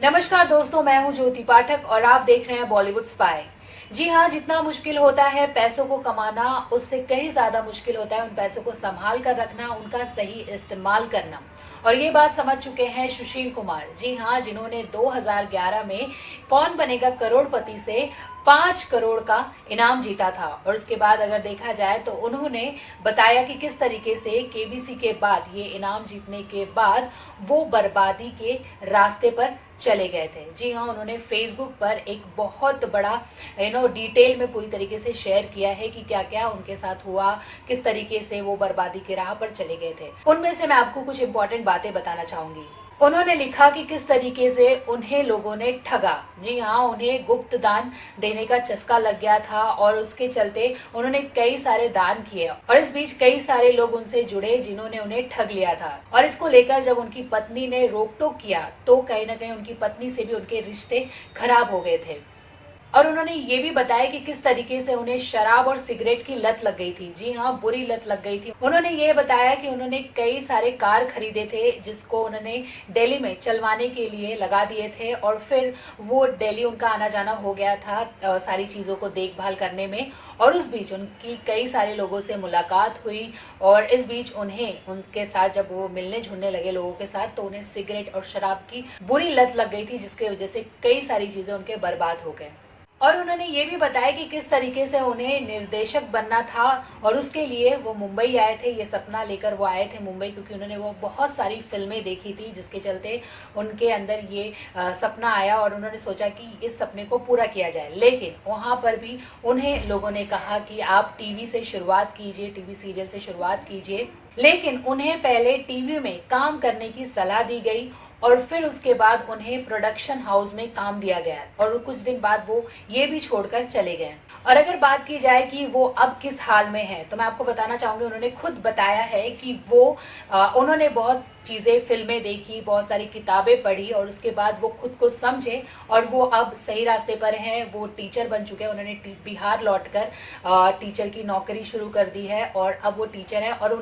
नमस्कार दोस्तों, मैं हूं ज्योति पाठक और आप देख रहे हैं बॉलीवुड स्पाई। जी हाँ, जितना मुश्किल होता है पैसों को कमाना, उससे कहीं ज्यादा मुश्किल होता है उन पैसों को संभाल कर रखना, उनका सही इस्तेमाल करना। और ये बात समझ चुके हैं सुशील कुमार। जी हाँ, जिन्होंने 2011 में कौन बनेगा करोड़पति से 5 करोड़ का इनाम जीता था। और उसके बाद अगर देखा जाए तो उन्होंने बताया कि किस तरीके से केबीसी के बाद, ये इनाम जीतने के बाद, वो बर्बादी के रास्ते पर चले गए थे। जी हाँ, उन्होंने फेसबुक पर एक बहुत बड़ा डिटेल में पूरी तरीके से शेयर किया है कि क्या क्या उनके साथ हुआ, किस तरीके से वो बर्बादी के राह पर चले गए थे। उनमें से मैं आपको कुछ इंपॉर्टेंट बातें बताना चाहूंगी। उन्होंने लिखा कि किस तरीके से उन्हें लोगों ने ठगा। जी हाँ, उन्हें गुप्त दान देने का चस्का लग गया था और उसके चलते उन्होंने कई सारे दान किए और इस बीच कई सारे लोग उनसे जुड़े जिन्होंने उन्हें ठग लिया था। और इसको लेकर जब उनकी पत्नी ने रोक टोक किया तो कहीं ना कहीं उनकी पत्नी से भी उनके रिश्ते खराब हो गए थे। और उन्होंने ये भी बताया कि किस तरीके से उन्हें शराब और सिगरेट की लत लग गई थी। जी हाँ, बुरी लत लग गई थी। उन्होंने ये बताया कि उन्होंने कई सारे कार खरीदे थे जिसको उन्होंने दिल्ली में चलवाने के लिए लगा दिए थे और फिर वो दिल्ली उनका आना जाना हो गया था सारी चीजों को देखभाल करने में। और उस बीच उनकी कई सारे लोगों से मुलाकात हुई और इस बीच उन्हें उनके साथ जब वो मिलने जुलने लगे लोगों के साथ तो उन्हें सिगरेट और शराब की बुरी लत लग गई थी, जिसकी वजह से कई सारी चीजें उनके बर्बाद हो गए। और उन्होंने ये भी बताया कि किस तरीके से उन्हें निर्देशक बनना था और उसके लिए वो मुंबई आए थे। ये सपना लेकर वो आए थे मुंबई, क्योंकि उन्होंने वो बहुत सारी फिल्में देखी थी जिसके चलते उनके अंदर ये सपना आया और उन्होंने सोचा कि इस सपने को पूरा किया जाए। लेकिन वहां पर भी उन्हें लोगों ने कहा कि आप टीवी से शुरुआत कीजिए, टीवी सीरियल से शुरुआत कीजिए। लेकिन उन्हें पहले टीवी में काम करने की सलाह दी गई और फिर उसके बाद उन्हें प्रोडक्शन हाउस में काम दिया गया और कुछ दिन बाद वो ये भी छोड़कर चले गए। और अगर बात की जाए कि वो अब किस हाल में है तो मैं आपको बताना चाहूंगी, उन्होंने खुद बताया है कि उन्होंने बहुत चीजें, फिल्में देखी, बहुत सारी किताबें पढ़ी और उसके बाद वो खुद को समझे और वो अब सही रास्ते पर हैं। वो टीचर बन चुके हैं। उन्होंने बिहार लौटकर टीचर की नौकरी शुरू कर दी है और अब वो टीचर है। और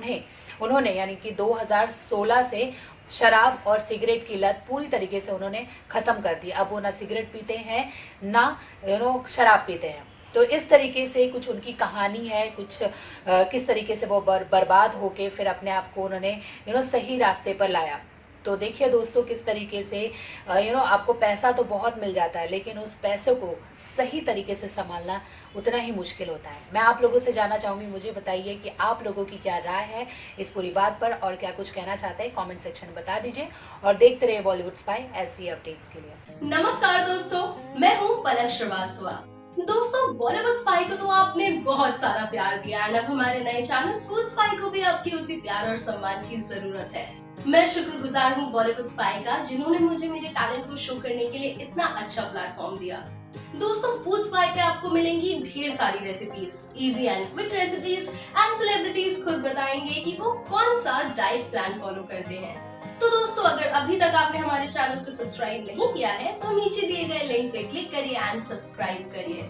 उन्होंने यानी कि 2016 से शराब और सिगरेट की लत पूरी तरीके से उन्होंने खत्म कर दी। अब वो ना सिगरेट पीते हैं ना शराब पीते हैं। तो इस तरीके से कुछ उनकी कहानी है, कुछ किस तरीके से वो बर्बाद होके फिर अपने आप को उन्होंने सही रास्ते पर लाया। तो देखिए दोस्तों, किस तरीके से आपको पैसा तो बहुत मिल जाता है लेकिन उस पैसे को सही तरीके से संभालना उतना ही मुश्किल होता है। मैं आप लोगों से जानना चाहूंगी, मुझे बताइए कि आप लोगों की क्या राय है इस पूरी बात पर और क्या कुछ कहना चाहते हैं, कमेंट सेक्शन में बता दीजिए। और देखते रहिए बॉलीवुड स्पाई ऐसी अपडेट्स के लिए। नमस्कार दोस्तों, मैं हूँ पलक श्रीवास्तव। दोस्तों, बॉलीवुड स्पाई को तो आपने बहुत सारा प्यार दिया और अब हमारे नए चैनल फूड स्पाई को भी आपकी उसी प्यार और सम्मान की जरूरत है। मैं शुक्रगुजार हूँ बॉलीवुड स्पाई का, जिन्होंने मुझे मेरे टैलेंट को शो करने के लिए इतना अच्छा प्लेटफॉर्म दिया। दोस्तों, फूड स्पाई पे आपको मिलेंगी ढेर सारी recipes, easy and quick recipes and celebrities खुद बताएंगे कि वो कौन सा डाइट प्लान फॉलो करते हैं। तो दोस्तों, अगर अभी तक आपने हमारे चैनल को सब्सक्राइब नहीं किया है तो नीचे दिए गए लिंक पे क्लिक करिए एंड सब्सक्राइब करिए।